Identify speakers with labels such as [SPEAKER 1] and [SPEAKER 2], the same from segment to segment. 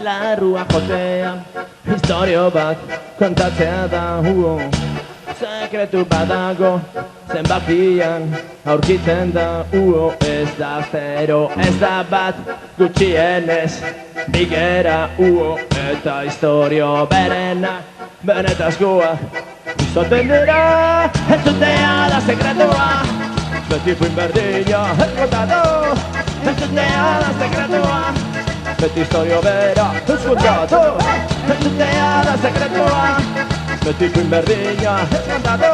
[SPEAKER 1] Larrua jotea, historio bat kontatzea da sekretu badago, zenbakian aurkitzen da ez da zero, ez da bat, gutxienez bigera eta historio berena, benetazkoa izaten dira, entzutea da sekretua, beti fuin berdina kontatu, entzutea da sekretua, beti historio bera kontatu, entzutea da sekretua, beti fuin berdina kontatu,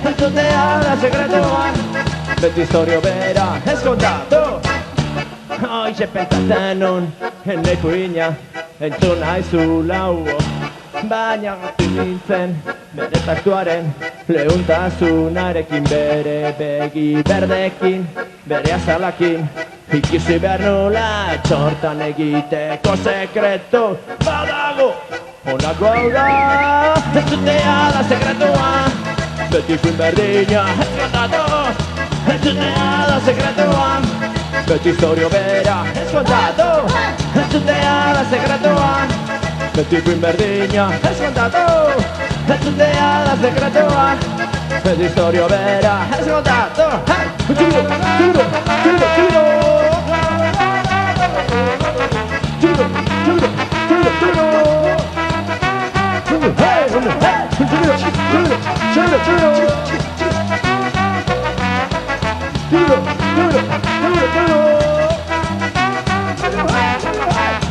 [SPEAKER 1] entzutea da sekretua, beti historio bera kontatu. Hoxe pentsatzen nun, eneko ina, entzun aizula baina gati nintzen, bere taktuaren leuntasunarekin, bere begi berdekin, bere azalakin, ikusi behar nula txortan egiteko sekretu badago, honako hau da, entzutea da sekretua, beti fuin berdina kontatu, entzutea da sekretua, beti historio bera kontatu, entzutea da sekretua, beti fuin berdina kontatu, entzutea da sekretua, beti historio bera kontatu.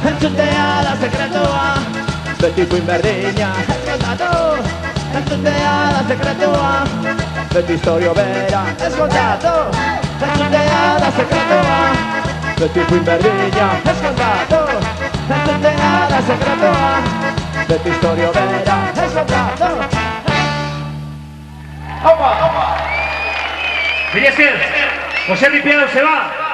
[SPEAKER 1] Entzutea da sekretua, beti fuin berdina kontatu, entzutea da sekretua, beti historio bera kontatu, entzutea da sekretua, beti fuin berdina kontatu, entzutea da sekretua, beti historio bera kontatu.
[SPEAKER 2] ¡Opa! Mira, José Ripiado se va.